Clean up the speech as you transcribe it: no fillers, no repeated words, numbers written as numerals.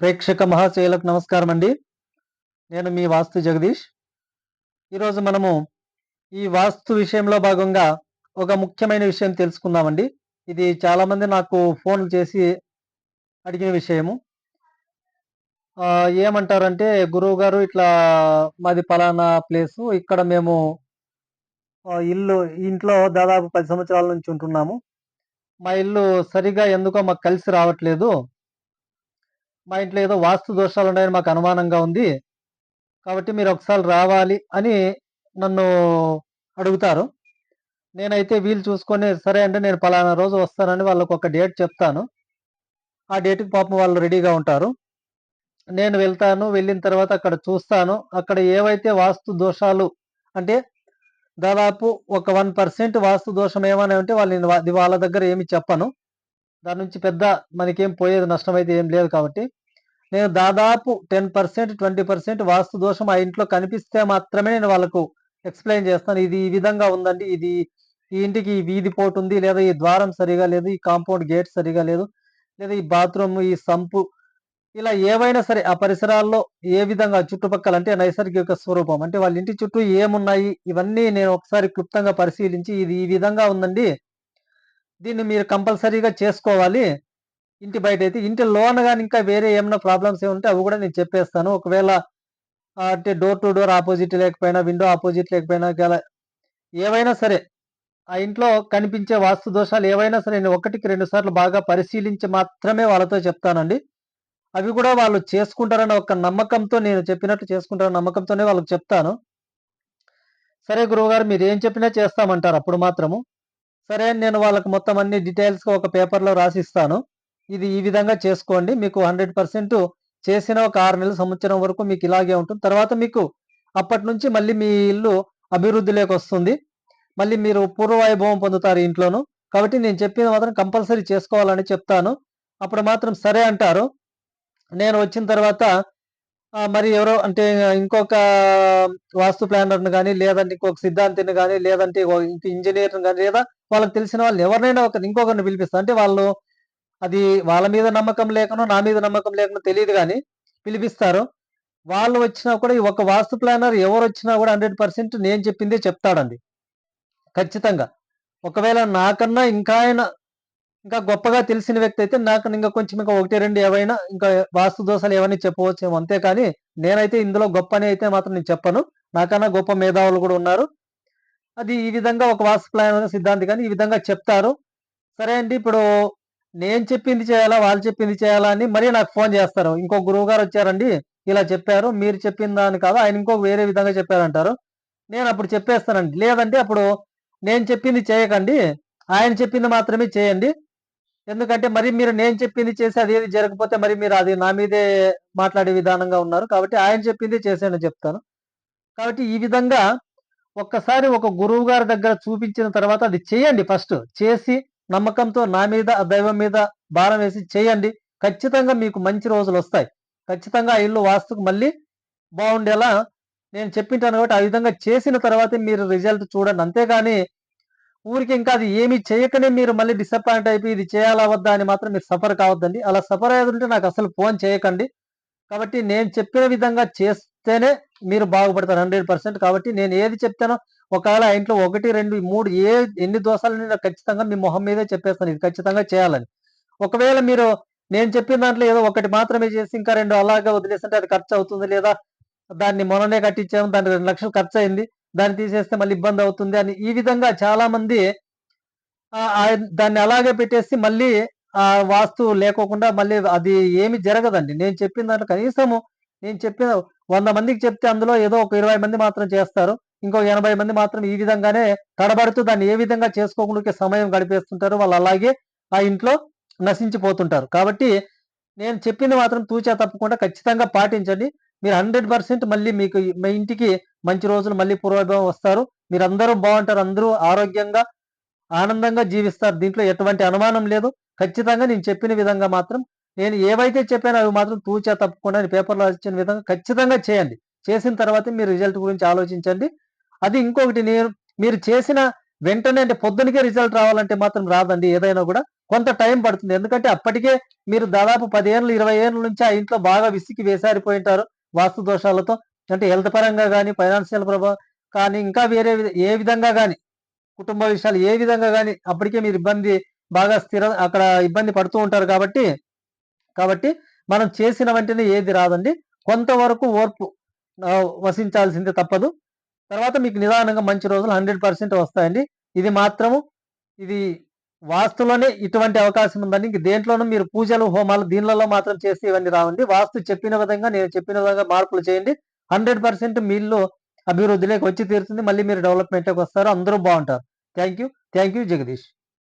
ప్రేక్షక మహాశయులకు నమస్కారం అండి. నేను మీ వాస్తు జగదీష్. ఈరోజు మనము ఈ వాస్తు విషయంలో భాగంగా ఒక ముఖ్యమైన విషయం తెలుసుకుందామండి. ఇది చాలామంది నాకు ఫోన్లు చేసి అడిగిన విషయము. ఏమంటారంటే, "గురువుగారు ఇట్లా మాది పలానా ప్లేసు. ఇక్కడ మేము ఇంట్లో దాదాపు 10 సంవత్సరాల నుంచి ఉంటున్నాము. మా ఇల్లు సరిగ్గా ఎందుకో మాకు కలిసి రావట్లేదు. మా ఇంట్లో ఏదో వాస్తు దోషాలున్నాయని మాకు అనుమానంగా ఉంది. కాబట్టి మీరొకసారి రావాలి" అని నన్ను అడుగుతారు. నేనైతే వీలు చూసుకొని, సరే అండి నేను పలానా రోజు వస్తానని వాళ్ళకొక డేట్ చెప్తాను. ఆ డేట్‌కి పాపం వాళ్ళు రెడీగా ఉంటారు. నేను వెళ్తాను. వెళ్ళిన తర్వాత అక్కడ చూస్తాను. అక్కడ ఏవైతే వాస్తు దోషాలు అంటే దాదాపు ఒక 1% వాస్తు దోషం ఏమైనా ఉంటే అది వాళ్ళ దగ్గర ఏమి చెప్పను. దాని నుంచి పెద్ద మనకేం పోయేది నష్టమైతే ఏం లేదు కాబట్టి, నేను దాదాపు 10%, 20% వాస్తు దోషం ఆ ఇంట్లో కనిపిస్తే మాత్రమే నేను వాళ్ళకు ఎక్స్‌ప్లెయిన్ చేస్తాను. ఇది ఈ విధంగా ఉందండి. ఈ ఇంటికి ఈ వీధి పోటుంది. లేదా ఈ ద్వారం సరిగా లేదు. ఈ కాంపౌండ్ గేట్ సరిగా లేదు. లేదా ఈ బాత్రూమ్, ఈ సంపు ఇలా ఏవైనా సరే ఆ పరిసరాల్లో ఏ విధంగా చుట్టుపక్కల అంటే నైసర్గిక స్వరూపం అంటే వాళ్ళ ఇంటి చుట్టూ ఏమున్నాయి ఇవన్నీ నేను ఒకసారి క్లుప్తంగా పరిశీలించి ఇది ఈ విధంగా ఉందండి. దీన్ని మీరు కంపల్సరీగా చేసుకోవాలి. ఇంటి బయటైతే. ఇంటి లోన గాని ఇంకా వేరే ఏమన్నా ప్రాబ్లమ్స్ ఉంటే అవి గూడా నేను చెప్పేస్తాను. ఒకవేళ అంటే డోర్ టు డోర్ అపోజిట్ లేకపోయినా, విండో అపోజిట్ లేకపోయినా ఏవైనా సరే ఆ ఇంట్లో కనిపించే వాస్తు దోషాలు ఏవైనా సరే నేను ఒకటికి 2 సార్లు బాగా పరిశీలించి మాత్రమే వాళ్ళతో చెప్తానండి. అవి కూడా వాళ్ళు చేసుకుంటారన్న ఒక నమ్మకంతో నేను చెప్పినట్టు చేసుకుంటారన్న నమ్మకంతోనే వాళ్ళకి చెప్తాను. సరే గురువుగారు మీరేం చెప్పినా చేస్తామంటారు అప్పుడు మాత్రము. సరే అని నేను వాళ్ళకి మొత్తం అన్ని డీటెయిల్స్‌గా ఒక పేపర్‌లో రాసిస్తాను. ఇది ఈ విధంగా చేసుకోండి. మీకు 100% చేసిన ఒక 6 నెలలు, సంవత్సరం వరకు మీకు ఇలాగే ఉంటుంది. తర్వాత మీకు అప్పటినుంచి మళ్ళీ మీ ఇల్లు అభివృద్ధిలోకొస్తుంది. మళ్ళీ మీరు పూర్వ వైభవం పొందుతారు ఇంట్లోను. కాబట్టి నేను చెప్పింది మాత్రం కంపల్సరీ చేసుకోవాలని చెప్తాను. అప్పుడు మాత్రం సరే అంటారు. నేను వచ్చిన తర్వాత మరి ఎవరో అంటే ఇంకొక వాస్తు ప్లానర్‌ని గాని, లేదంటే ఇంకొక సిద్ధాంతిని గాని, లేదంటే ఇంక ఇంజినీర్‌ని గాని, లేదా వాళ్ళకి తెలిసిన వాళ్ళని ఎవరినైనా ఇంకొకరిని పిలిపిస్తా. అంటే వాళ్ళు అది వాళ్ళ మీద నమ్మకం లేకనో, నా మీద నమ్మకం లేకనో తెలీదు గానీ, పిలిపిస్తారు. వాళ్ళు వచ్చినా కూడా ఈ ఒక వాస్తు ప్లానర్ ఎవరొచ్చినా గూడా 100% నేను చెప్పిందే చెప్తాడండి. ఖచ్చితంగా. ఒకవేళ నాకన్నా ఇంకా గొప్పగా తెలిసిన వ్యక్తి అయితే నాకన్నా ఇంకా కొంచెం ఇంకా 1, 2 ఏవైనా ఇంకా వాస్తు దోషాలు ఏవని చెప్పవచ్చేమో అంతే కానీ, నేనైతే ఇందులో గొప్ప అని అయితే మాత్రం నేను చెప్పను. నాకన్నా గొప్ప మేధావులు గూడా ఉన్నారు. అది ఈ విధంగా ఒక వాస్తు ప్లానర్, సిద్ధాంతి గాని ఈ విధంగా చెప్తారు. సరే అండి. ఇప్పుడు నేను చెప్పింది చేయాలా? వాళ్ళు చెప్పింది చేయాలా? అని మరీ నాకు ఫోను జేస్తారు. ఇంకో గురువుగారొచ్చారండి. ఇలా చెప్పారు. మీరు చెప్పిన దాన్ని కాదు. ఆయన ఇంకో వేరే విధంగా చెప్పారంటారు. నేనప్పుడు చెప్పేస్తానండి. లేదంటే అప్పుడు నేను చెప్పింది చేయకండి. ఆయన చెప్పింది మాత్రమే చేయండి. ఎందుకంటే మరి మీరు నేను చెప్పింది చేసి అదేది జరగకపోతే మరి మీరు అది నా మీదే మాట్లాడే విధానంగా ఉన్నారు. కాబట్టి ఆయన చెప్పిందే చేసేయని చెప్తాను. కాబట్టి ఈ విధంగా ఒక్కసారి ఒక గురువుగారి దగ్గర చూపించిన తర్వాత అది చేయండి ఫస్ట్. చేసి నమ్మకంతో నా మీద, ఆ దైవం మీద భారం వేసి చేయండి. ఖచ్చితంగా మీకు మంచి రోజులొస్తాయి. ఖచ్చితంగా ఆ ఇల్లు వాస్తుకు మళ్ళీ బావుండేలా నేను చెప్పింటాను కాబట్టి, ఆ విధంగా చేసిన తర్వాతే మీరు రిజల్ట్ చూడండి. అంతేగాని ఊరికే ఇంకా అది ఏమి చేయకనే మీరు మళ్ళీ డిసప్పాయింట్ అయిపోయి ఇది చేయాలా? వద్దా? అని మాత్రం మీరు సఫర్ కావద్దండి. అలా సఫర్ అయ్యేదుంటే నాకసలు ఫోను చేయకండి. కాబట్టి నేను చెప్పిన విధంగా చేస్తేనే మీరు బాగుపడతారు 100%. కాబట్టి నేను ఏది చెప్తానో ఒకవేళ ఆ ఇంట్లో 1, 2, 3 ఎన్ని దోషాలున్నాయో ఖచ్చితంగా మీ మొహం మీదే చెప్పేస్తాను. ఇది ఖచ్చితంగా చేయాలని. ఒకవేళ మీరు నేను చెప్పిన దాంట్లో ఏదో ఒకటి మాత్రమే చేసి ఇంకా 2 అలాగే వదిలేసుంటే అది ఖర్చవుతుంది. లేదా దాన్ని మొన్ననే కట్టించాము. దానికి 2,00,000 ఖర్చయింది. దాన్ని తీసేస్తే మళ్ళీ ఇబ్బందవుతుంది అని ఈ విధంగా చాలామంది దాన్ని అలాగే పెట్టేసి మళ్ళీ వాస్తు లేకోకుండా మళ్ళీ అది ఏమి జరగదండి. నేను చెప్పిన దాంట్లో కనీసము నేను చెప్పిన 100 మందికి చెప్తే అందులో ఏదో ఒక 20 మంది మాత్రం చేస్తారు. ఇంకో 80 మంది మాత్రం ఈ విధంగానే తడబడుతూ దాన్ని ఏ విధంగా చేసుకోకుండా ఊరికే సమయం గడిపేస్తుంటారు. వాళ్ళు అలాగే ఆ ఇంట్లో నశించిపోతుంటారు. కాబట్టి నేను చెప్పింది మాత్రం తూచా తప్పకుండా ఖచ్చితంగా పాటించండి. మీరు 100% మళ్ళీ మీకు మీ ఇంటికి మంచి రోజులు మళ్ళీ పూర్వవైభవం వస్తారు. మీరందరూ బావుంటారు. అందరూ ఆరోగ్యంగా ఆనందంగా జీవిస్తారు. దీంట్లో ఎటువంటి అనుమానం లేదు. ఖచ్చితంగా నేను చెప్పిన విధంగా మాత్రం నేను ఏవైతే చెప్పానో అవి మాత్రం తూచా తప్పకుండా నేను పేపర్‌లో ఇచ్చిన విధంగా ఖచ్చితంగా చేయండి. చేసిన తర్వాతే మీరు రిజల్ట్ గురించి ఆలోచించండి. అది ఇంకొకటి మీరు చేసిన వెంటనే అంటే పొద్దునకే రిజల్ట్ రావాలంటే మాత్రం రాదండి ఏదైనా గూడా. కొంత టైం పడుతుంది. ఎందుకంటే అప్పటికే మీరు దాదాపు 10 ఏళ్ళు, 20 ఏళ్ల నుంచి ఆ ఇంట్లో బాగా విసికి వేసారిపోయుంటారు వాస్తు దోషాలతో. అంటే హెల్త్ పరంగా గాని, ఫైనాన్షియల్ కానీ ఇంకా వేరే ఏ విధంగా గాని, కుటుంబ విషయాలు ఏ విధంగా గాని అప్పటికే మీరు బాగా అక్కడ ఇబ్బంది పడుతూ ఉంటారు కాబట్టి మనం చేసిన వెంటనే ఏది రాదండి. కొంతవరకు ఓర్పు వసించాల్సిందే తప్పదు. తర్వాత మీకు నిదానంగా మంచి రోజులు 100% వస్తాయండి. ఇది మాత్రము ఇది వాస్తులోనే ఇటువంటి అవకాశం ఉందండి. ఇంక దేంట్లోనూ మీరు పూజలు, హోమాలు దీనిలలో మాత్రం చేస్తే ఇవన్నీ రావండి. వాస్తు చెప్పిన విధంగా, నేను చెప్పిన విధంగా మార్పులు చేయండి. 100% మీ ఇల్లు అభివృద్ధిలోకి వచ్చి తీరుతుంది. మళ్ళీ మీరు డెవలప్‌మెంట్‌లోకి వస్తారు. అందరూ బావుంటారు. Thank you. Thank you Jagadish.